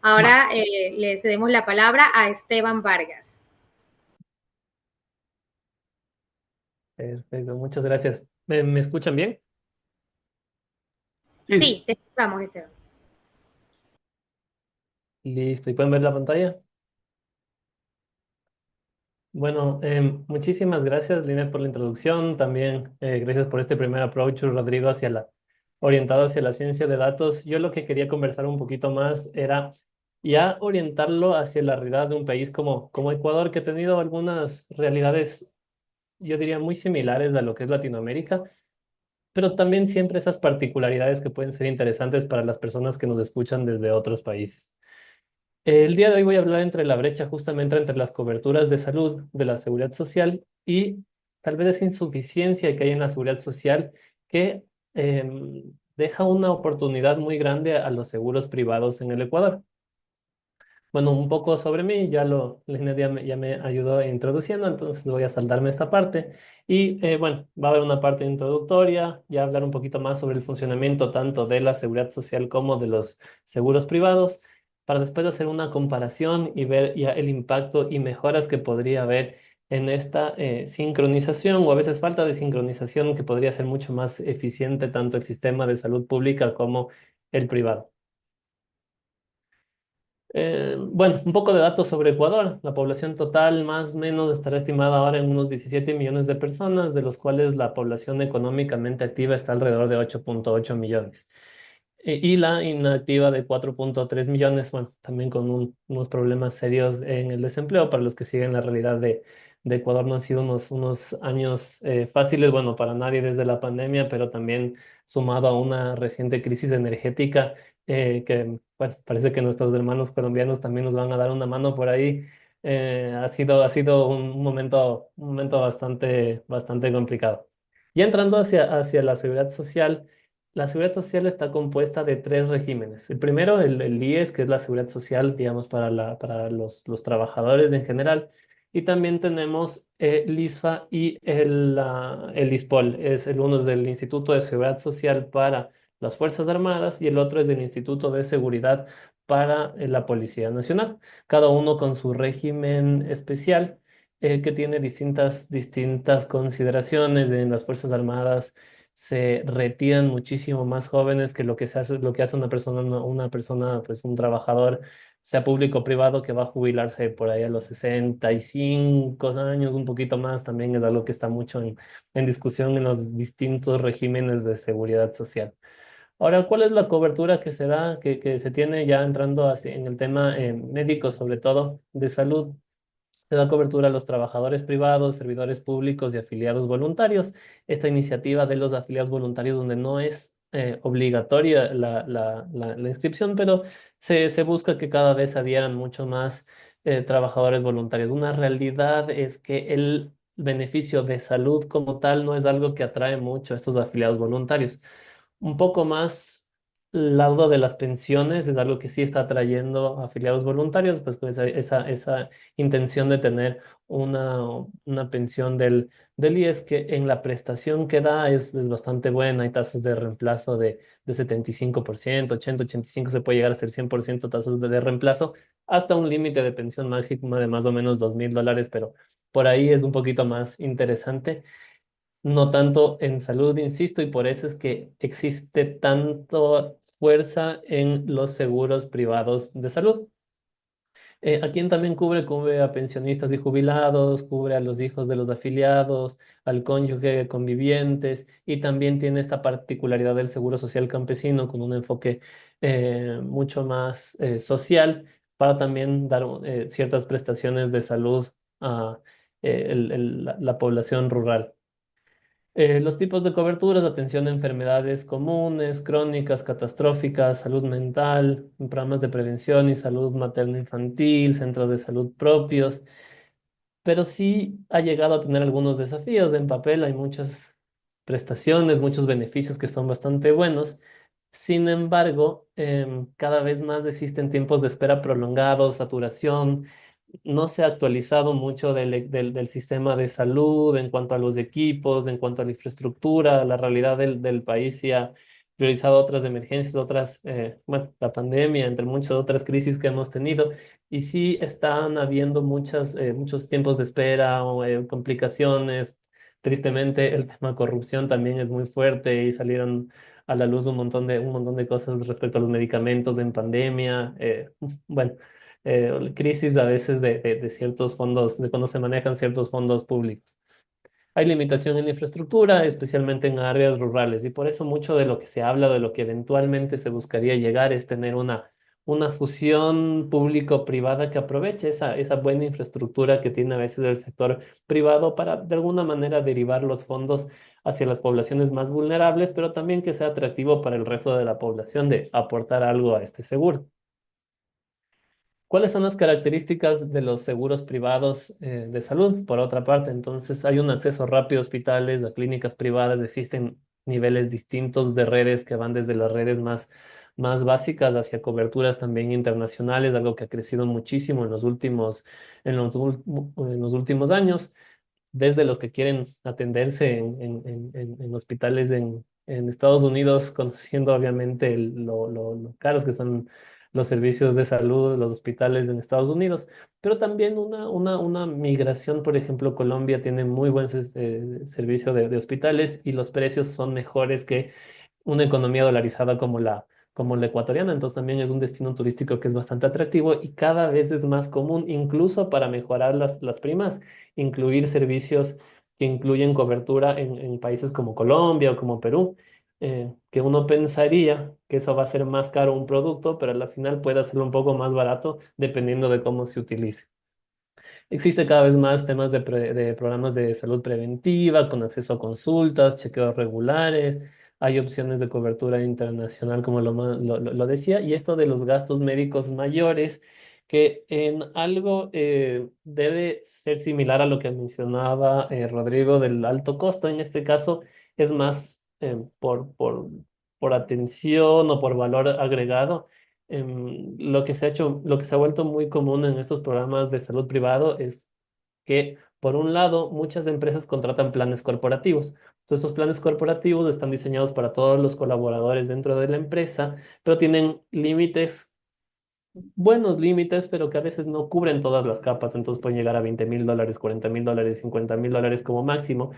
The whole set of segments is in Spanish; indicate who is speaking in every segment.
Speaker 1: Ahora le cedemos la palabra a Esteban Vargas.
Speaker 2: Perfecto, muchas gracias. ¿Me escuchan bien?
Speaker 1: Sí, te escuchamos, Esteban.
Speaker 2: Listo, ¿y pueden ver la pantalla? Bueno, muchísimas gracias, Lina, por la introducción. También gracias por este primer approach, Rodrigo, orientado hacia la ciencia de datos. Yo lo que quería conversar un poquito más era ya orientarlo hacia la realidad de un país como Ecuador, que ha tenido algunas realidades, yo diría, muy similares a lo que es Latinoamérica, pero también siempre esas particularidades que pueden ser interesantes para las personas que nos escuchan desde otros países. El día de hoy voy a hablar entre la brecha justamente entre las coberturas de salud de la seguridad social y tal vez esa insuficiencia que hay en la seguridad social que deja una oportunidad muy grande a los seguros privados en el Ecuador. Bueno, un poco sobre mí, Lina ya me ayudó introduciendo, entonces voy a saltarme esta parte. Y bueno, va a haber una parte introductoria, ya hablar un poquito más sobre el funcionamiento tanto de la seguridad social como de los seguros privados, para después hacer una comparación y ver ya el impacto y mejoras que podría haber en esta sincronización o a veces falta de sincronización que podría ser mucho más eficiente tanto el sistema de salud pública como el privado. Bueno, un poco de datos sobre Ecuador. La población total más o menos estará estimada ahora en unos 17 millones de personas, de los cuales la población económicamente activa está alrededor de 8,8 millones. Y la inactiva de 4,3 millones, bueno, también con unos problemas serios en el desempleo. Para los que siguen la realidad de Ecuador, no han sido unos años fáciles, bueno, para nadie desde la pandemia, pero también sumado a una reciente crisis energética que, bueno, parece que nuestros hermanos colombianos también nos van a dar una mano por ahí. Ha sido un momento bastante complicado. Ya entrando hacia la seguridad social está compuesta de tres regímenes. El primero, el IES, que es la seguridad social, digamos, para los trabajadores en general. Y también tenemos el ISFA y el ISPOL. Uno es del Instituto de Seguridad Social para las Fuerzas Armadas y el otro es del Instituto de Seguridad para la Policía Nacional. Cada uno con su régimen especial que tiene distintas consideraciones en las Fuerzas Armadas se retiran muchísimo más jóvenes que lo que hace una persona, pues un trabajador, sea público o privado, que va a jubilarse por ahí a los 65 años, un poquito más, también es algo que está mucho en discusión en los distintos regímenes de seguridad social. Ahora, ¿cuál es la cobertura que se da, que se tiene ya entrando en el tema médico, sobre todo de salud? Se da cobertura a los trabajadores privados, servidores públicos y afiliados voluntarios. Esta iniciativa de los afiliados voluntarios, donde no es obligatoria la inscripción, pero se busca que cada vez adhieran mucho más trabajadores voluntarios. Una realidad es que el beneficio de salud como tal no es algo que atrae mucho a estos afiliados voluntarios. Un poco más lado de las pensiones es algo que sí está atrayendo afiliados voluntarios, pues con esa intención de tener una pensión del IES que en la prestación que da es bastante buena. Hay tasas de reemplazo de 75%, 85%, se puede llegar hasta el 100% tasas de reemplazo, hasta un límite de pensión máxima de más o menos $2,000, pero por ahí es un poquito más interesante. No tanto en salud, insisto, y por eso es que existe tanto fuerza en los seguros privados de salud. ¿A quién también cubre? Cubre a pensionistas y jubilados, cubre a los hijos de los afiliados, al cónyuge, convivientes, y también tiene esta particularidad del seguro social campesino con un enfoque mucho más social para también dar ciertas prestaciones de salud a la población rural. Los tipos de coberturas, atención a enfermedades comunes, crónicas, catastróficas, salud mental, programas de prevención y salud materno-infantil, centros de salud propios, pero sí ha llegado a tener algunos desafíos. En papel hay muchas prestaciones, muchos beneficios que son bastante buenos. Sin embargo, cada vez más existen tiempos de espera prolongados, saturación. No se ha actualizado mucho del sistema de salud en cuanto a los equipos, en cuanto a la infraestructura. La realidad del país priorizado otras emergencias, otras, bueno, la pandemia, entre muchas otras crisis que hemos tenido. Y sí están habiendo muchos tiempos de espera o complicaciones. Tristemente, el tema corrupción también es muy fuerte y salieron a la luz un montón de cosas respecto a los medicamentos en pandemia. Bueno, crisis a veces de ciertos fondos, de cuando se manejan ciertos fondos públicos. Hay limitación en la infraestructura, especialmente en áreas rurales, y por eso mucho de lo que se habla, de lo que eventualmente se buscaría llegar, es tener una fusión público-privada que aproveche esa buena infraestructura que tiene a veces el sector privado para de alguna manera derivar los fondos hacia las poblaciones más vulnerables, pero también que sea atractivo para el resto de la población de aportar algo a este seguro. ¿Cuáles son las características de los seguros privados de salud? Por otra parte, entonces hay un acceso rápido a hospitales, a clínicas privadas, existen niveles distintos de redes que van desde las redes más básicas hacia coberturas también internacionales, algo que ha crecido muchísimo en los últimos años desde los que quieren atenderse en hospitales en Estados Unidos, conociendo obviamente lo caros que son los servicios de salud, los hospitales en Estados Unidos, pero también una migración, por ejemplo, Colombia tiene muy buen servicio de hospitales y los precios son mejores que una economía dolarizada como la ecuatoriana, entonces también es un destino turístico que es bastante atractivo y cada vez es más común, incluso para mejorar las primas, incluir servicios que incluyen cobertura en países como Colombia o como Perú, que uno pensaría que eso va a ser más caro un producto, pero al final puede hacerlo un poco más barato dependiendo de cómo se utilice. Existe cada vez más temas de programas de salud preventiva, con acceso a consultas, chequeos regulares. Hay opciones de cobertura internacional, como lo decía, y esto de los gastos médicos mayores, que en algo debe ser similar a lo que mencionaba Rodrigo del alto costo. En este caso es más por atención o por valor agregado. Lo que se ha vuelto muy común en estos programas de salud privado es que, por un lado, muchas empresas contratan planes corporativos. Entonces, estos planes corporativos están diseñados para todos los colaboradores dentro de la empresa, pero tienen límites, buenos límites, pero que a veces no cubren todas las capas. Entonces, pueden llegar a $20,000, $40,000, $50,000 como máximo,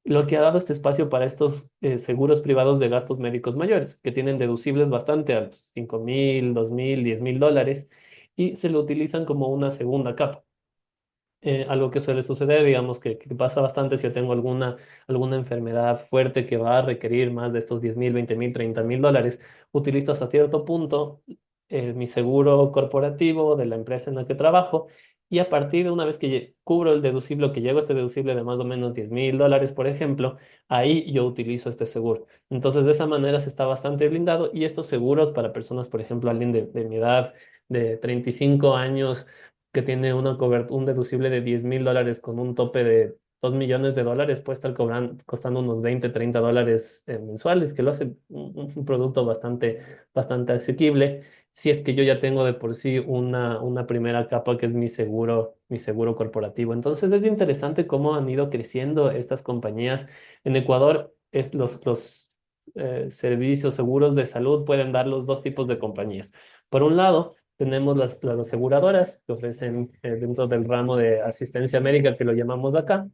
Speaker 2: lo que ha dado este espacio para estos seguros privados de gastos médicos mayores, que tienen deducibles bastante altos, 5,000, 2,000, $10,000, y se lo utilizan como una segunda capa. Algo que suele suceder, digamos que pasa bastante si yo tengo alguna enfermedad fuerte que va a requerir más de estos 10,000, 20,000, $30,000, utilizo hasta cierto punto mi seguro corporativo de la empresa en la que trabajo y a partir de una vez que cubro el deducible, que llego a este deducible de más o menos $10,000, por ejemplo, ahí yo utilizo este seguro. Entonces, de esa manera se está bastante blindado y estos seguros para personas, por ejemplo, alguien de mi edad, de 35 años, que tiene un deducible de $10,000 con un tope de $2,000,000, puede estar costando unos 20, $30 mensuales, que lo hace un producto bastante asequible. Si es que yo ya tengo de por sí una primera capa que es mi seguro corporativo. Entonces es interesante cómo han ido creciendo estas compañías. En Ecuador, los servicios seguros de salud pueden dar los dos tipos de compañías. Por un lado, tenemos las aseguradoras que ofrecen dentro del ramo de asistencia médica que lo llamamos acá,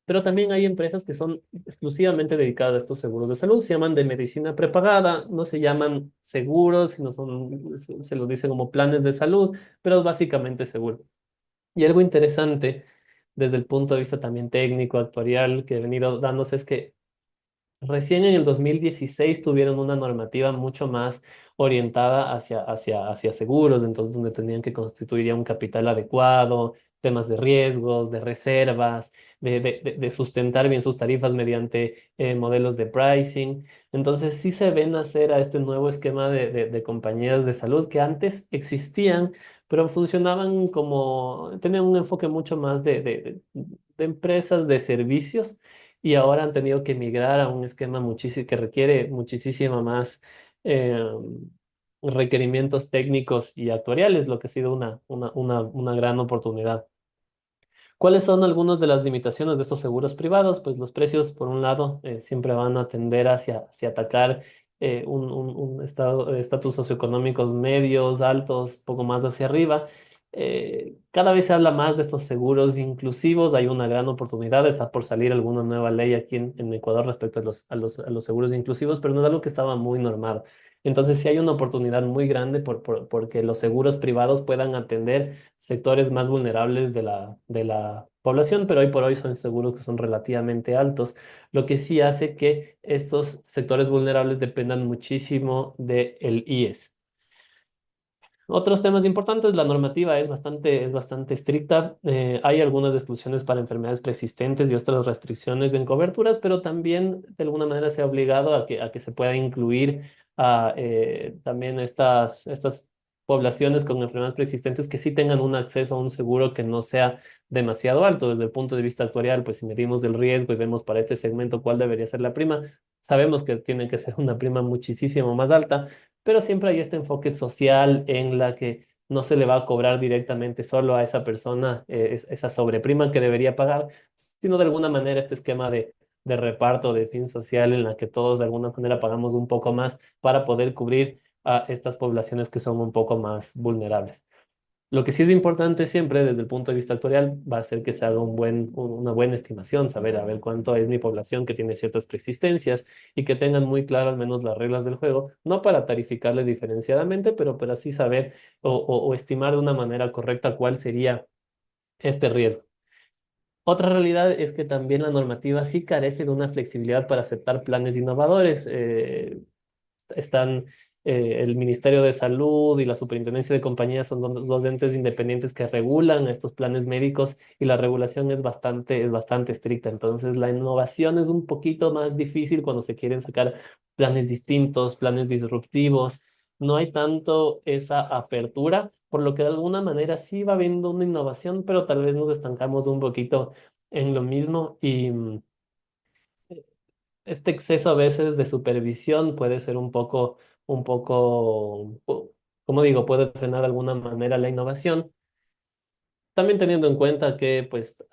Speaker 2: pero también hay empresas que son exclusivamente dedicadas a estos seguros de salud, se llaman de medicina prepagada, no se llaman seguros, sino se los dice como planes de salud, pero es básicamente seguro. Y algo interesante desde el punto de vista también técnico, actuarial, que ha venido dándose es que recién en el 2016 tuvieron una normativa mucho más orientada hacia seguros, entonces donde tenían que constituir ya un capital adecuado, temas de riesgos, de reservas, de sustentar bien sus tarifas mediante modelos de pricing. Entonces sí se ven hacer a este nuevo esquema de compañías de salud que antes existían, pero funcionaban tenían un enfoque mucho más de empresas de servicios y ahora han tenido que migrar a un esquema que requiere muchísimo más eh, requerimientos técnicos y actuariales, lo que ha sido una gran oportunidad. ¿Cuáles son algunas de las limitaciones de estos seguros privados? Pues los precios, por un lado, siempre van a tender hacia atacar un estatus socioeconómicos medios, altos, poco más hacia arriba. Cada vez se habla más de estos seguros inclusivos. Hay una gran oportunidad, está por salir alguna nueva ley aquí en Ecuador respecto a los seguros inclusivos, pero no es algo que estaba muy normado. Entonces sí hay una oportunidad muy grande porque los seguros privados puedan atender sectores más vulnerables de la población, pero hoy por hoy son seguros que son relativamente altos, lo que sí hace que estos sectores vulnerables dependan muchísimo del IES. Otros temas importantes, la normativa es bastante estricta. Hay algunas exclusiones para enfermedades preexistentes y otras restricciones en coberturas, pero también de alguna manera se ha obligado a que se pueda incluir también estas poblaciones con enfermedades preexistentes que sí tengan un acceso a un seguro que no sea demasiado alto. Desde el punto de vista actuarial, pues si medimos el riesgo y vemos para este segmento cuál debería ser la prima, sabemos que tiene que ser una prima muchísimo más alta, pero siempre hay este enfoque social en la que no se le va a cobrar directamente solo a esa persona esa sobreprima que debería pagar, sino de alguna manera este esquema de reparto de fin social en la que todos de alguna manera pagamos un poco más para poder cubrir a estas poblaciones que son un poco más vulnerables. Lo que sí es importante siempre desde el punto de vista actuarial va a ser que se haga una buena estimación, saber a ver cuánto es mi población que tiene ciertas preexistencias y que tengan muy claro al menos las reglas del juego, no para tarificarle diferenciadamente, pero para así saber o estimar de una manera correcta cuál sería este riesgo. Otra realidad es que también la normativa sí carece de una flexibilidad para aceptar planes innovadores. Están el Ministerio de Salud y la Superintendencia de Compañías son dos entes independientes que regulan estos planes médicos y la regulación es bastante estricta. Entonces, la innovación es un poquito más difícil cuando se quieren sacar planes distintos, planes disruptivos. No hay tanto esa apertura, por lo que de alguna manera sí va habiendo una innovación, pero tal vez nos estancamos un poquito en lo mismo y este exceso a veces de supervisión puede ser un poco, como digo, puede frenar de alguna manera la innovación. También teniendo en cuenta que pues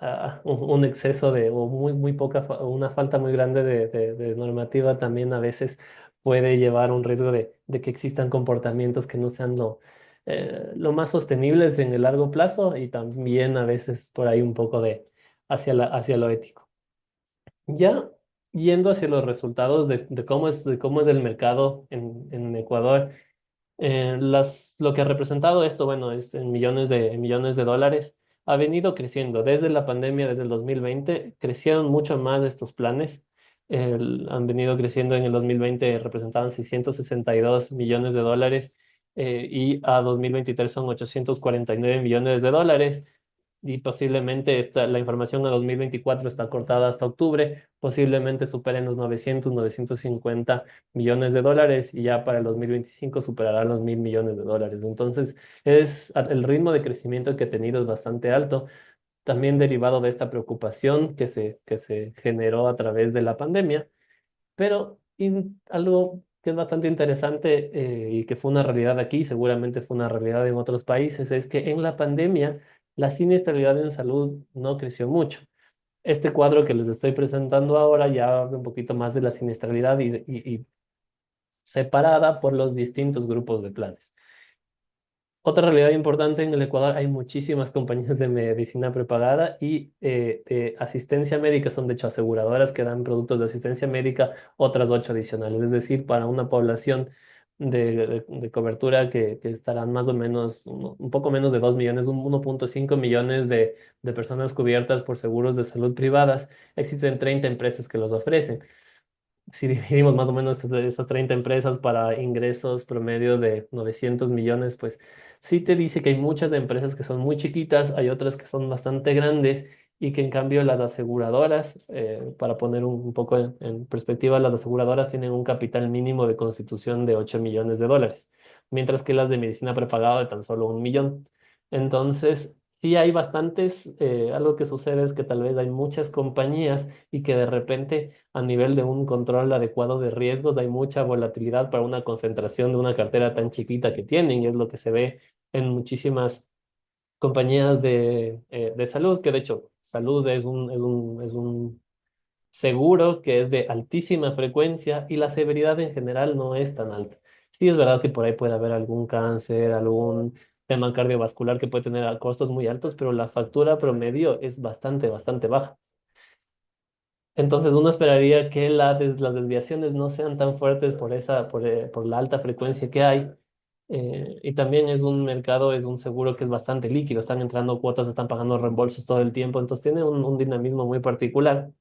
Speaker 2: un exceso de o muy poca, una falta muy grande de normativa también a veces puede llevar a un riesgo de que existan comportamientos que no sean lo más sostenibles en el largo plazo y también a veces por ahí un poco hacia lo ético. Ya yendo hacia los resultados de cómo es el mercado en Ecuador, lo que ha representado esto, bueno, es en millones de dólares, ha venido creciendo. Desde la pandemia, desde el 2020 crecieron mucho más estos planes. Han venido creciendo en el 2020, representaban 662 millones de dólares y a 2023 son 849 millones de dólares y posiblemente la información a 2024 está cortada hasta octubre, posiblemente superen los 950 millones de dólares y ya para el 2025 superará los 1.000 millones de dólares. Entonces, el ritmo de crecimiento que ha tenido es bastante alto, también derivado de esta preocupación que se generó a través de la pandemia. Pero algo que es bastante interesante y que fue una realidad aquí, seguramente fue una realidad en otros países, es que en la pandemia la siniestralidad en salud no creció mucho. Este cuadro que les estoy presentando ahora ya habla un poquito más de la siniestralidad y separada por los distintos grupos de planes. Otra realidad importante en el Ecuador, hay muchísimas compañías de medicina prepagada y de asistencia médica, son de hecho aseguradoras que dan productos de asistencia médica, otras ocho adicionales, es decir, para una población de cobertura que estarán más o menos, un poco menos de 2 millones, 1.5 millones de personas cubiertas por seguros de salud privadas, existen 30 empresas que los ofrecen. Si dividimos más o menos esas 30 empresas para ingresos promedio de 900 millones, pues sí te dice que hay muchas de empresas que son muy chiquitas, hay otras que son bastante grandes y que en cambio las aseguradoras, para poner un poco en perspectiva, las aseguradoras tienen un capital mínimo de constitución de 8 millones de dólares, mientras que las de medicina prepagada de tan solo 1 millón. Entonces, sí hay bastantes, algo que sucede es que tal vez hay muchas compañías y que de repente a nivel de un control adecuado de riesgos, hay mucha volatilidad para una concentración de una cartera tan chiquita que tienen, y es lo que se ve en muchísimas compañías de salud, que de hecho salud es un seguro que es de altísima frecuencia y la severidad en general no es tan alta. Sí es verdad que por ahí puede haber algún cáncer, algún tema cardiovascular que puede tener a costos muy altos, pero la factura promedio es bastante baja. Entonces uno esperaría que las desviaciones no sean tan fuertes por la alta frecuencia que hay. Y también es un mercado, es un seguro que es bastante líquido. Están entrando cuotas, están pagando reembolsos todo el tiempo. Entonces tiene un dinamismo muy particular.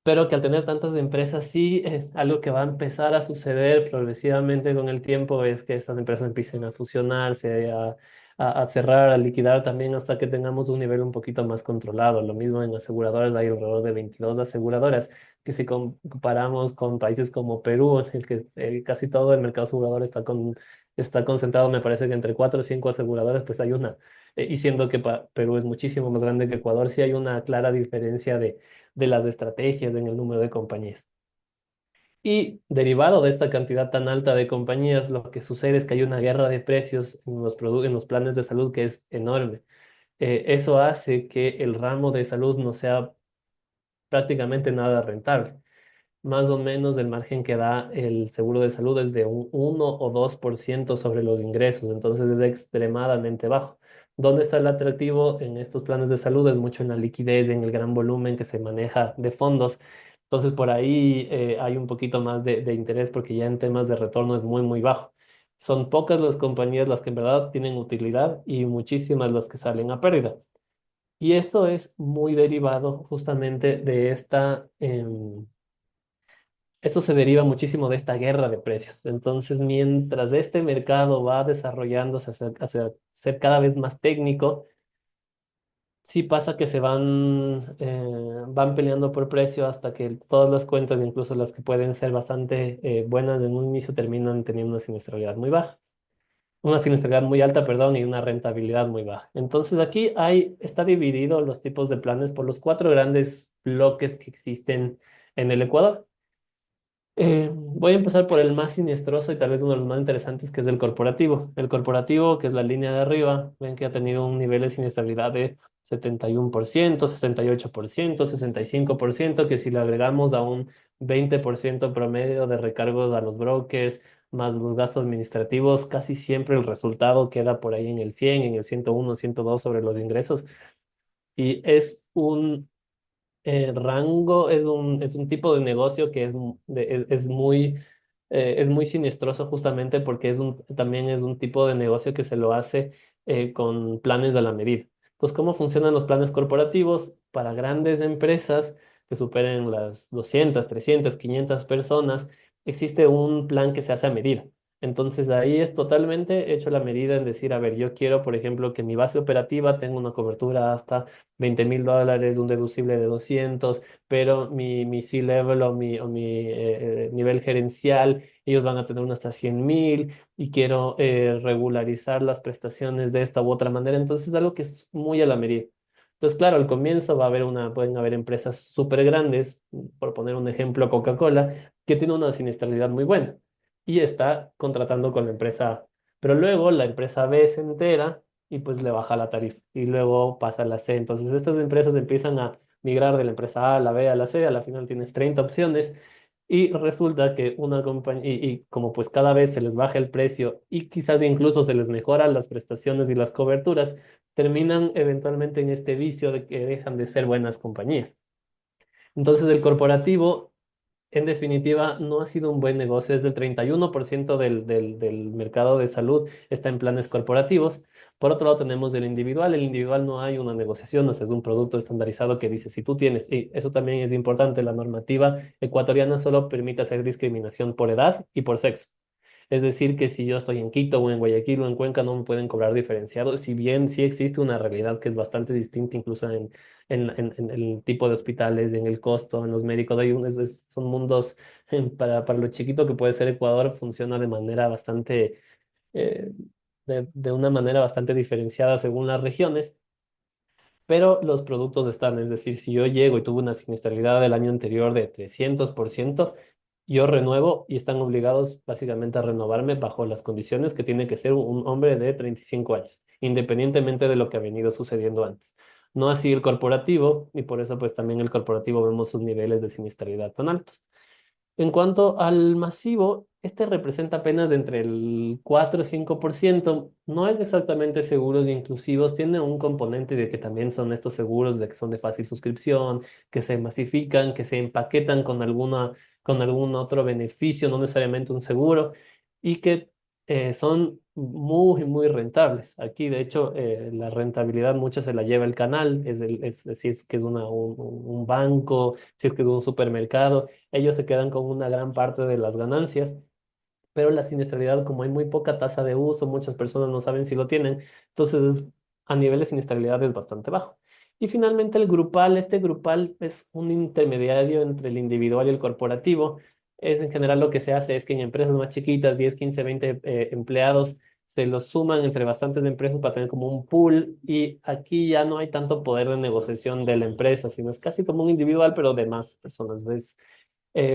Speaker 2: Pero que al tener tantas empresas, sí, algo que va a empezar a suceder progresivamente con el tiempo es que estas empresas empiecen a fusionarse, a cerrar, a liquidar también hasta que tengamos un nivel un poquito más controlado. Lo mismo en aseguradoras, hay alrededor de 22 aseguradoras, que si comparamos con países como Perú, en el que casi todo el mercado asegurador está concentrado, me parece que entre 4 o 5 aseguradoras, pues hay una. Y siendo que Perú es muchísimo más grande que Ecuador, sí hay una clara diferencia de las estrategias en el número de compañías. Y derivado de esta cantidad tan alta de compañías, lo que sucede es que hay una guerra de precios en los planes de salud que es enorme. Eso hace que el ramo de salud no sea prácticamente nada rentable. Más o menos el margen que da el seguro de salud es de un 1 o 2% sobre los ingresos, entonces es extremadamente bajo. ¿Dónde está el atractivo en estos planes de salud? Es mucho en la liquidez, en el gran volumen que se maneja de fondos. Entonces por ahí hay un poquito más de interés porque ya en temas de retorno es muy bajo. Son pocas las compañías las que en verdad tienen utilidad y muchísimas las que salen a pérdida. Y esto es muy derivado justamente de esto se deriva muchísimo de esta guerra de precios. Entonces, mientras este mercado va desarrollándose hacia ser cada vez más técnico, sí pasa que van peleando por precio hasta que todas las cuentas, incluso las que pueden ser bastante buenas en un inicio, terminan teniendo una siniestralidad muy baja. Una siniestralidad muy alta, perdón, y una rentabilidad muy baja. Entonces, aquí está dividido los tipos de planes por los cuatro grandes bloques que existen en el Ecuador. Voy a empezar por el más siniestroso y tal vez uno de los más interesantes, que es el corporativo. El corporativo, que es la línea de arriba, ven que ha tenido un nivel de siniestralidad de 71%, 68%, 65%, que si le agregamos a un 20% promedio de recargos a los brokers, más los gastos administrativos, casi siempre el resultado queda por ahí en el 100, en el 101, 102 sobre los ingresos. Y es un rango es un tipo de negocio que es muy siniestroso justamente porque también es un tipo de negocio que se lo hace con planes a la medida. Entonces, ¿cómo funcionan los planes corporativos? Para grandes empresas que superen las 200, 300, 500 personas, existe un plan que se hace a medida. Entonces ahí es totalmente hecho a la medida en decir, a ver, yo quiero, por ejemplo, que mi base operativa tenga una cobertura hasta $20,000, un deducible de 200, pero mi C-level o mi nivel gerencial, ellos van a tener unas hasta 100,000 y quiero regularizar las prestaciones de esta u otra manera. Entonces es algo que es muy a la medida. Entonces, claro, al comienzo pueden haber empresas súper grandes, por poner un ejemplo, Coca-Cola, que tiene una siniestralidad muy buena y está contratando con la empresa, A. Pero luego la empresa B se entera y pues le baja la tarifa y luego pasa a la C. Entonces estas empresas empiezan a migrar de la empresa A a la B a la C, a la final tienes 30 opciones y resulta que una compañía, y como pues cada vez se les baja el precio y quizás incluso se les mejoran las prestaciones y las coberturas, terminan eventualmente en este vicio de que dejan de ser buenas compañías. Entonces el corporativo en definitiva, no ha sido un buen negocio. Es del 31% del mercado de salud está en planes corporativos. Por otro lado, tenemos el individual. El individual no hay una negociación, o sea, es un producto estandarizado que dice, si tú tienes, y eso también es importante, la normativa ecuatoriana solo permite hacer discriminación por edad y por sexo. Es decir, que si yo estoy en Quito o en Guayaquil o en Cuenca no me pueden cobrar diferenciado, si bien sí existe una realidad que es bastante distinta incluso en el tipo de hospitales, en el costo, en los médicos, son mundos para lo chiquito que puede ser Ecuador, funciona de manera eh, de una manera bastante diferenciada según las regiones, pero los productos están, es decir, si yo llego y tuve una siniestralidad del año anterior de 300%, yo renuevo y están obligados básicamente a renovarme bajo las condiciones que tiene que ser un hombre de 35 años, independientemente de lo que ha venido sucediendo antes. No así el corporativo, y por eso pues también el corporativo vemos sus niveles de siniestralidad tan altos. En cuanto al masivo, este representa apenas entre el 4 y 5%. No es exactamente seguros e inclusivos, tiene un componente de que también son estos seguros de que son de fácil suscripción, que se masifican, que se empaquetan con algún otro beneficio, no necesariamente un seguro, y que son muy, muy rentables. Aquí, de hecho, la rentabilidad mucho se la lleva el canal, si es que es un banco, si es que es un supermercado, ellos se quedan con una gran parte de las ganancias, pero la siniestralidad, como hay muy poca tasa de uso, muchas personas no saben si lo tienen, entonces a nivel de siniestralidad es bastante bajo. Y finalmente el grupal, este grupal es un intermediario entre el individual y el corporativo. Es en general lo que se hace es que en empresas más chiquitas, 10 15 20 empleados, se los suman entre bastantes empresas para tener como un pool y aquí ya no hay tanto poder de negociación de la empresa, sino es casi como un individual, pero de más personas.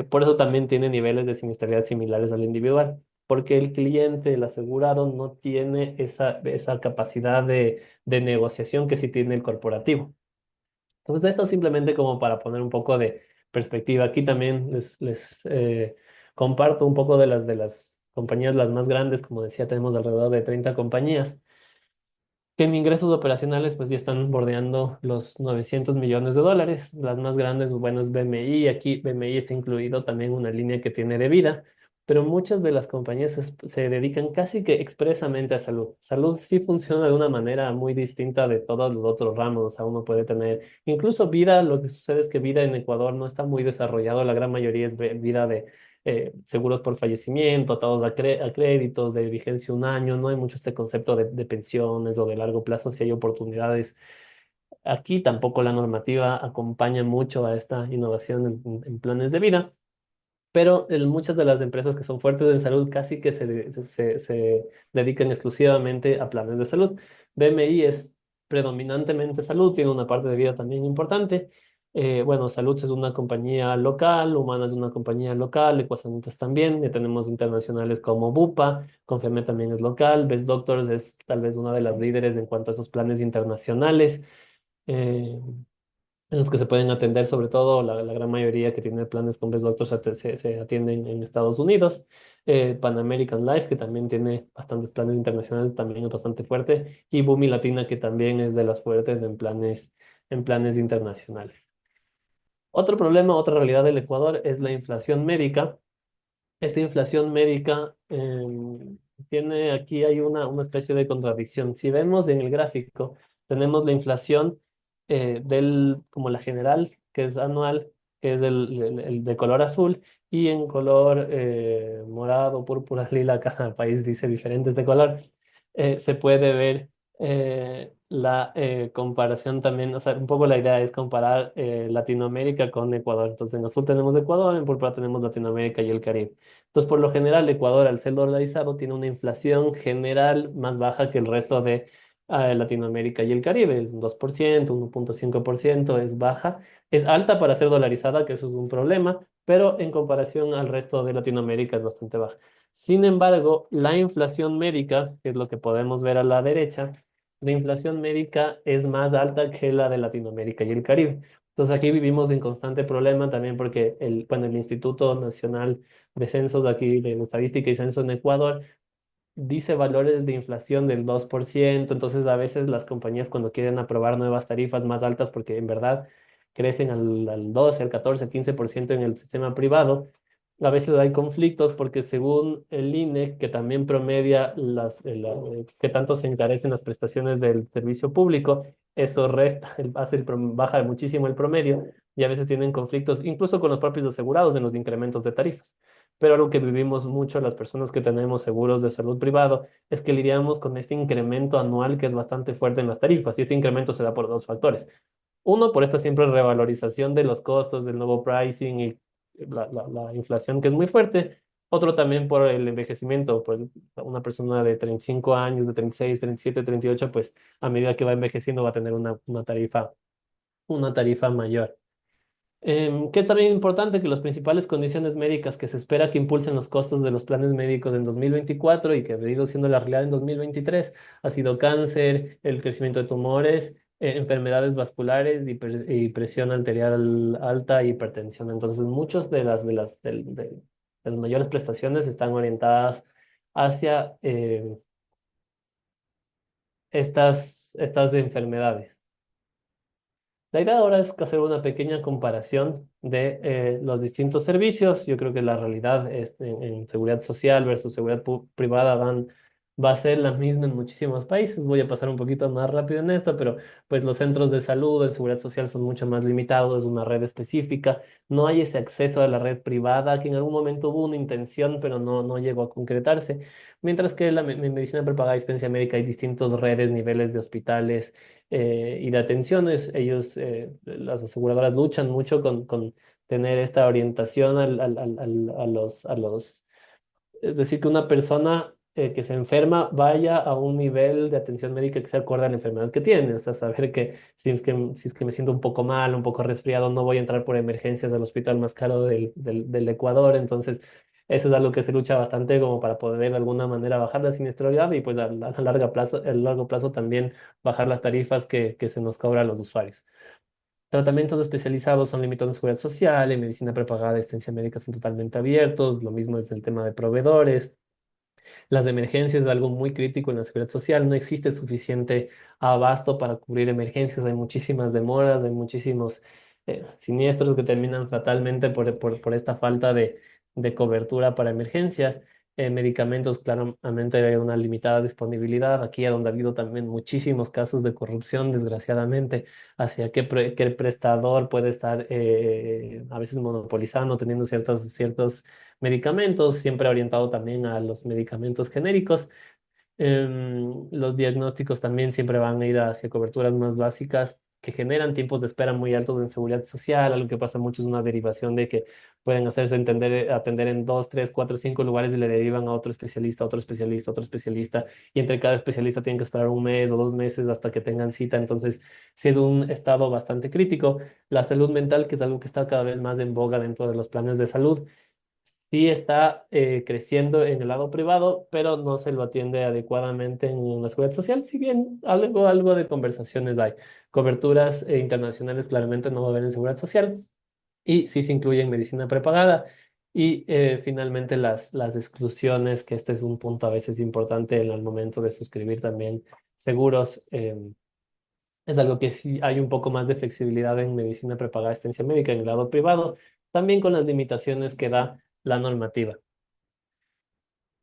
Speaker 2: Por eso también tiene niveles de siniestralidad similares al individual, porque el cliente, el asegurado, no tiene esa capacidad de negociación que sí tiene el corporativo. Entonces, esto simplemente como para poner un poco de perspectiva. Aquí también les comparto un poco de las compañías, las más grandes, como decía, tenemos alrededor de 30 compañías que en ingresos operacionales pues ya están bordeando los 900 millones de dólares. Las más grandes, bueno, es BMI. Aquí BMI está incluido también una línea que tiene de vida, pero muchas de las compañías se dedican casi que expresamente a salud. Salud sí funciona de una manera muy distinta de todos los otros ramos. O sea, uno puede tener incluso vida. Lo que sucede es que vida en Ecuador no está muy desarrollado. La gran mayoría es vida de seguros por fallecimiento, atados a créditos de vigencia un año, no hay mucho este concepto de pensiones o de largo plazo, si hay oportunidades. Aquí tampoco la normativa acompaña mucho a esta innovación en planes de vida, pero muchas de las empresas que son fuertes en salud casi que se dedican exclusivamente a planes de salud. BMI es predominantemente salud, tiene una parte de vida también importante. Bueno, Salud es una compañía local, Humana es una compañía local, Ecuasanitas también, ya tenemos internacionales como Bupa, Confiame también es local, Best Doctors es tal vez una de las líderes en cuanto a esos planes internacionales. Eh, en los que se pueden atender, sobre todo la gran mayoría que tiene planes con Best Doctors se atienden en Estados Unidos. Pan American Life, que también tiene bastantes planes internacionales, también es bastante fuerte. Y Bumi Latina, que también es de las fuertes en planes internacionales. Otro problema, otra realidad del Ecuador es la inflación médica. Esta inflación médica tiene aquí hay una especie de contradicción. Si vemos en el gráfico, tenemos la inflación como la general, que es anual, que es el de color azul, y en color morado, púrpura, lila, cada país dice diferentes de color, se puede ver la comparación también, o sea, un poco la idea es comparar Latinoamérica con Ecuador. Entonces, en azul tenemos Ecuador, en púrpura tenemos Latinoamérica y el Caribe. Entonces, por lo general, Ecuador, al ser dolarizado, tiene una inflación general más baja que el resto de Latinoamérica y el Caribe. Es un 2%, 1,5%, es baja. Es alta para ser dolarizada, que eso es un problema, pero en comparación al resto de Latinoamérica es bastante baja. Sin embargo, la inflación médica, que es lo que podemos ver a la derecha, la inflación médica es más alta que la de Latinoamérica y el Caribe. Entonces aquí vivimos en constante problema también porque bueno, el Instituto Nacional de Censos de aquí, de Estadística y Censo en Ecuador, dice valores de inflación del 2%. Entonces a veces las compañías cuando quieren aprobar nuevas tarifas más altas, porque en verdad crecen al 12, al 14, 15% en el sistema privado, a veces hay conflictos porque según el INE, que también promedia que tanto se encarecen las prestaciones del servicio público, eso resta, baja muchísimo el promedio y a veces tienen conflictos incluso con los propios asegurados en los incrementos de tarifas. Pero algo que vivimos mucho las personas que tenemos seguros de salud privado es que lidiamos con este incremento anual que es bastante fuerte en las tarifas y este incremento se da por dos factores. Uno, por esta siempre revalorización de los costos del nuevo pricing y la inflación que es muy fuerte. Otro también por el envejecimiento, por una persona de 35 años, de 36, 37, 38, pues a medida que va envejeciendo va a tener una tarifa mayor. Que es también importante que las principales condiciones médicas que se espera que impulsen los costos de los planes médicos en 2024 y que ha venido siendo la realidad en 2023 ha sido cáncer, el crecimiento de tumores, enfermedades vasculares, y presión arterial alta, hipertensión. Entonces, muchas de las mayores prestaciones están orientadas hacia estas enfermedades. La idea ahora es hacer una pequeña comparación de los distintos servicios. Yo creo que la realidad es en seguridad social versus seguridad privada va a ser la misma en muchísimos países. Voy a pasar un poquito más rápido en esto, pero pues los centros de salud en seguridad social son mucho más limitados, es una red específica. No hay ese acceso a la red privada que en algún momento hubo una intención, pero no llegó a concretarse. Mientras que en medicina prepagada, asistencia médica, hay distintas redes, niveles de hospitales y de atenciones. Las aseguradoras luchan mucho con tener esta orientación es decir, que una persona que se enferma vaya a un nivel de atención médica que se acorde a la enfermedad que tiene. O sea, saber que si es que me siento un poco mal, un poco resfriado, no voy a entrar por emergencias al hospital más caro del Ecuador. Entonces, eso es algo que se lucha bastante como para poder de alguna manera bajar la siniestralidad y pues a largo plazo también bajar las tarifas que se nos cobran a los usuarios. Tratamientos especializados son limitados en seguridad social, en medicina prepagada, asistencia médica son totalmente abiertos, lo mismo es el tema de proveedores. Las emergencias es algo muy crítico en la seguridad social. No existe suficiente abasto para cubrir emergencias. Hay muchísimas demoras, hay muchísimos siniestros que terminan fatalmente por esta falta de cobertura para emergencias. Medicamentos, claramente hay una limitada disponibilidad. Aquí, donde ha habido también muchísimos casos de corrupción, desgraciadamente, hacia qué prestador puede estar a veces monopolizando, teniendo ciertos medicamentos, siempre orientado también a los medicamentos genéricos. Los diagnósticos también siempre van a ir hacia coberturas más básicas que generan tiempos de espera muy altos en seguridad social. Algo que pasa mucho es una derivación de que pueden hacerse atender en dos, tres, cuatro, cinco lugares y le derivan a otro especialista, otro especialista, otro especialista, y entre cada especialista tienen que esperar un mes o 2 meses hasta que tengan cita. Entonces, sí es un estado bastante crítico. La salud mental, que es algo que está cada vez más en boga dentro de los planes de salud, sí está creciendo en el lado privado, pero no se lo atiende adecuadamente en la seguridad social, si bien algo de conversaciones hay. Coberturas internacionales claramente no va a haber en seguridad social, y sí se incluye en medicina prepagada. Y finalmente las exclusiones, que este es un punto a veces importante en el momento de suscribir también seguros. Es algo que sí hay un poco más de flexibilidad en medicina prepagada, asistencia médica en el lado privado, también con las limitaciones que da la normativa.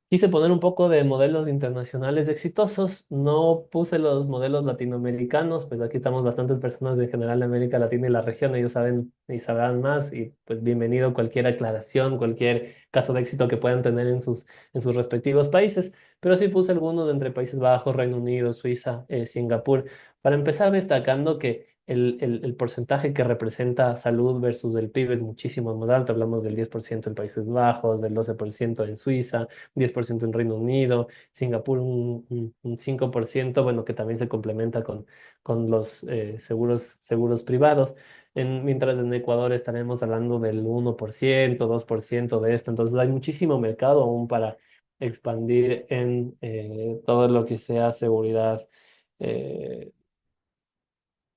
Speaker 2: Quise poner un poco de modelos internacionales exitosos. No puse los modelos latinoamericanos, pues aquí estamos bastantes personas en general de América Latina y la región, ellos saben y sabrán más, y pues bienvenido cualquier aclaración, cualquier caso de éxito que puedan tener en sus respectivos países. Pero sí puse algunos entre Países Bajos, Reino Unido, Suiza, Singapur, para empezar destacando que el porcentaje que representa salud versus el PIB es muchísimo más alto. Hablamos del 10% en Países Bajos, del 12% en Suiza, 10% en Reino Unido, Singapur un 5%, bueno, que también se complementa con los seguros privados. Mientras en Ecuador estaremos hablando del 1%, 2% de esto. Entonces hay muchísimo mercado aún para expandir en todo lo que sea seguridad, eh,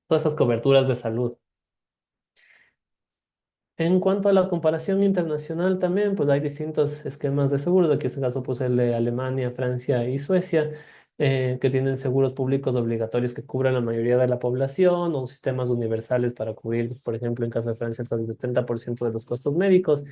Speaker 2: todas esas coberturas de salud. En cuanto a la comparación internacional también, pues hay distintos esquemas de seguros. Aquí en este caso puse el de Alemania, Francia y Suecia, que tienen seguros públicos obligatorios que cubran la mayoría de la población, o sistemas universales para cubrir, por ejemplo, en caso de Francia, hasta el 70% de los costos médicos.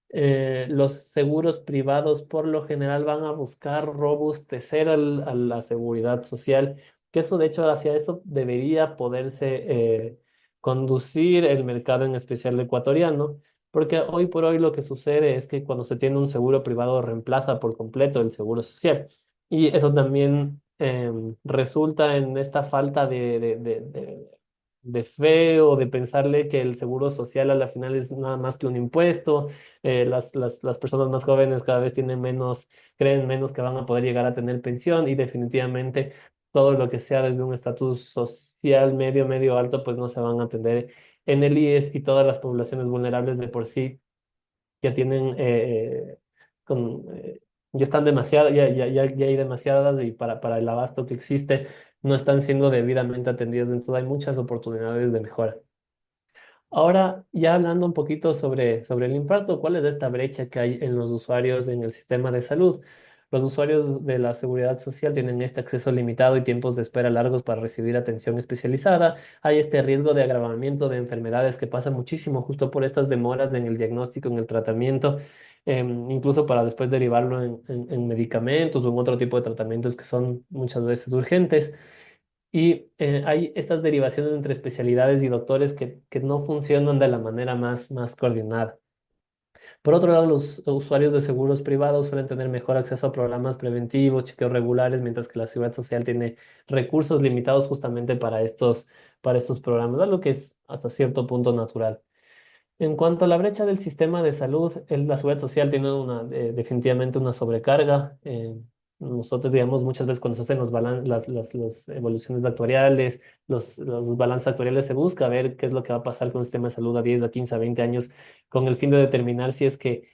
Speaker 2: Los seguros privados por lo general van a buscar robustecer a la seguridad social, que eso de hecho hacia eso debería poderse conducir el mercado en especial ecuatoriano, porque hoy por hoy lo que sucede es que cuando se tiene un seguro privado reemplaza por completo el seguro social, y eso también resulta en esta falta de fe, o de pensarle que el seguro social a la final es nada más que un impuesto. Las personas más jóvenes cada vez creen menos que van a poder llegar a tener pensión, y definitivamente todo lo que sea desde un estatus social medio alto, pues no se van a atender en el IES, y todas las poblaciones vulnerables de por sí ya tienen, con, ya están demasiadas, ya hay demasiadas, y para el abasto que existe, no están siendo debidamente atendidas, entonces hay muchas oportunidades de mejora. Ahora, ya hablando un poquito sobre el impacto, ¿cuál es esta brecha que hay en los usuarios en el sistema de salud? Los usuarios de la seguridad social tienen este acceso limitado y tiempos de espera largos para recibir atención especializada. Hay este riesgo de agravamiento de enfermedades que pasa muchísimo justo por estas demoras en el diagnóstico, en el tratamiento, incluso para después derivarlo en medicamentos o en otro tipo de tratamientos que son muchas veces urgentes. Y hay estas derivaciones entre especialidades y doctores que no funcionan de la manera más coordinada. Por otro lado, los usuarios de seguros privados suelen tener mejor acceso a programas preventivos, chequeos regulares, mientras que la seguridad social tiene recursos limitados justamente para estos programas, algo que es hasta cierto punto natural. En cuanto a la brecha del sistema de salud, la seguridad social tiene definitivamente una sobrecarga. Nosotros, digamos, muchas veces cuando se hacen las evoluciones actuariales, los balances actuariales, se busca ver qué es lo que va a pasar con el sistema de salud a 10, a 15, a 20 años, con el fin de determinar si es que,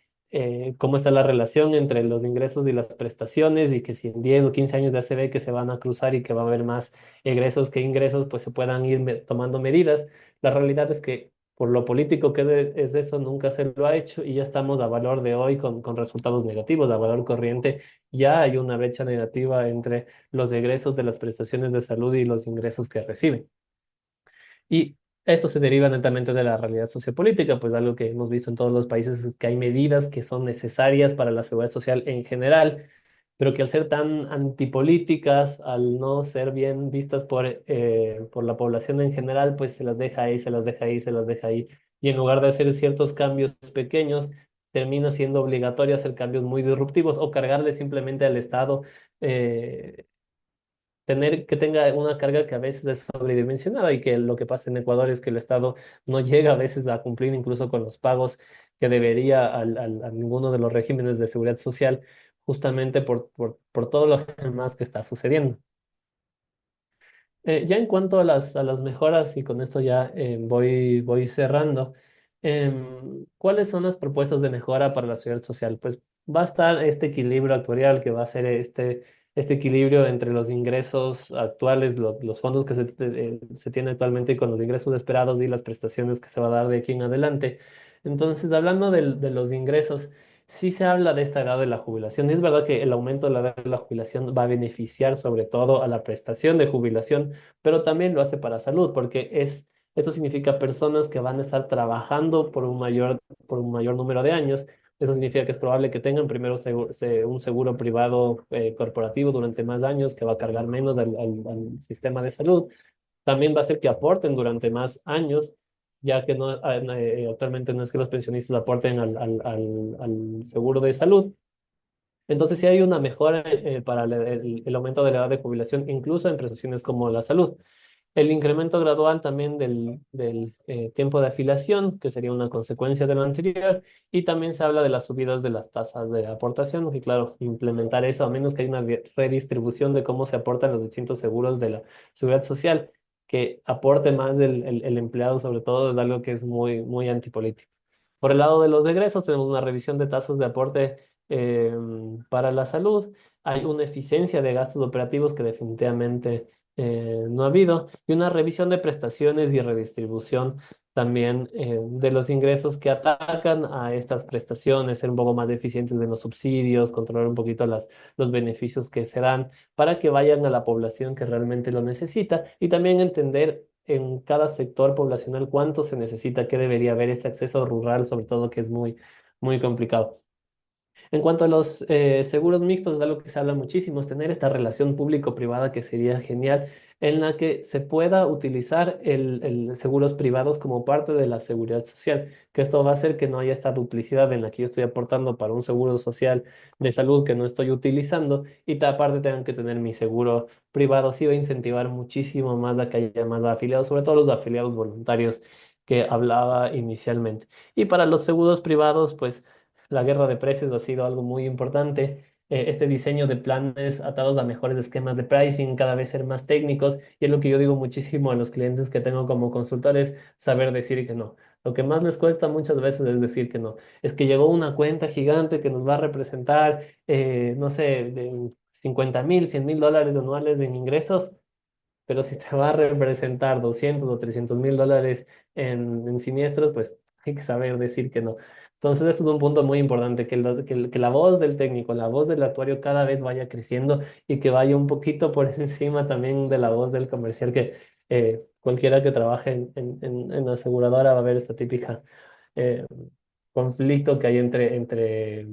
Speaker 2: cómo está la relación entre los ingresos y las prestaciones, y que si en 10 o 15 años ya se ve que se van a cruzar y que va a haber más egresos que ingresos, pues se puedan ir tomando medidas. La realidad es que por lo político que es eso, nunca se lo ha hecho y ya estamos a valor de hoy con resultados negativos. A valor corriente ya hay una brecha negativa entre los egresos de las prestaciones de salud y los ingresos que reciben. Y esto se deriva netamente de la realidad sociopolítica, pues algo que hemos visto en todos los países es que hay medidas que son necesarias para la seguridad social en general, pero que al ser tan antipolíticas, al no ser bien vistas por la población en general, pues se las deja ahí, se las deja ahí, se las deja ahí. Y en lugar de hacer ciertos cambios pequeños, termina siendo obligatorio hacer cambios muy disruptivos o cargarle simplemente al Estado, eh, tener que tenga una carga que a veces es sobredimensionada, y que lo que pasa en Ecuador es que el Estado no llega a veces a cumplir incluso con los pagos que debería a ninguno de los regímenes de seguridad social, justamente por todo lo demás que está sucediendo. Ya en cuanto a las mejoras, y con esto ya voy cerrando, ¿cuáles son las propuestas de mejora para la seguridad social? Pues va a estar este equilibrio actuarial, que va a ser este equilibrio entre los ingresos actuales, los fondos que se tienen actualmente con los ingresos esperados y las prestaciones que se va a dar de aquí en adelante. Entonces, hablando de los ingresos, sí se habla de esta edad de la jubilación. Y es verdad que el aumento de la edad de la jubilación va a beneficiar sobre todo a la prestación de jubilación, pero también lo hace para salud, porque esto significa personas que van a estar trabajando por un mayor número de años. Eso significa que es probable que tengan primero un seguro privado corporativo durante más años, que va a cargar menos al sistema de salud. También va a hacer que aporten durante más años, ya que actualmente no es que los pensionistas aporten al seguro de salud. Entonces, sí hay una mejora para el aumento de la edad de jubilación, incluso en prestaciones como la salud. El incremento gradual también del tiempo de afiliación, que sería una consecuencia de lo anterior, y también se habla de las subidas de las tasas de aportación, y claro, implementar eso, a menos que haya una redistribución de cómo se aportan los distintos seguros de la seguridad social, que aporte más el empleado, sobre todo, es algo que es muy antipolítico. Por el lado de los egresos, tenemos una revisión de tasas de aporte eh, para la salud. Hay una eficiencia de gastos operativos que definitivamente no ha habido, y una revisión de prestaciones y redistribución también de los ingresos que atacan a estas prestaciones, ser un poco más eficientes en los subsidios, controlar un poquito los beneficios que se dan para que vayan a la población que realmente lo necesita, y también entender en cada sector poblacional cuánto se necesita, qué debería haber este acceso rural, sobre todo, que es muy complicado. En cuanto a los seguros mixtos, es algo que se habla muchísimo, es tener esta relación público-privada que sería genial, en la que se pueda utilizar el seguros privados como parte de la seguridad social, que esto va a hacer que no haya esta duplicidad en la que yo estoy aportando para un seguro social de salud que no estoy utilizando, y aparte tengan que tener mi seguro privado. Sí va a incentivar muchísimo más a que haya más afiliados, sobre todo los afiliados voluntarios que hablaba inicialmente. Y para los seguros privados, pues la guerra de precios ha sido algo muy importante. Este diseño de planes atados a mejores esquemas de pricing, cada vez ser más técnicos, y es lo que yo digo muchísimo a los clientes que tengo como consultores: saber decir que no. Lo que más les cuesta muchas veces es decir que no. Es que llegó una cuenta gigante que nos va a representar, no sé, de 50.000, $100.000 anuales en ingresos. pero si te va a representar 200 o 300.000 dólares en siniestros, pues hay que saber decir que no. Entonces, esto es un punto muy importante, que la voz del técnico, la voz del actuario cada vez vaya creciendo y que vaya un poquito por encima también de la voz del comercial, que cualquiera que trabaje en aseguradora va a ver esta típica eh, conflicto que hay entre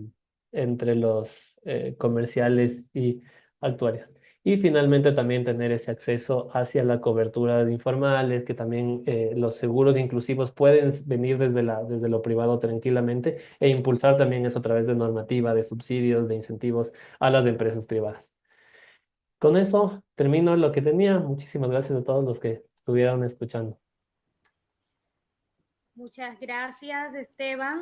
Speaker 2: los comerciales y actuarios. Y finalmente también tener ese acceso hacia la cobertura de informales, que también los seguros inclusivos pueden venir desde lo privado tranquilamente e impulsar también eso a través de normativa, de subsidios, de incentivos a las empresas privadas. Con eso termino lo que tenía. Muchísimas gracias a todos los que estuvieron escuchando.
Speaker 1: Muchas gracias, Esteban.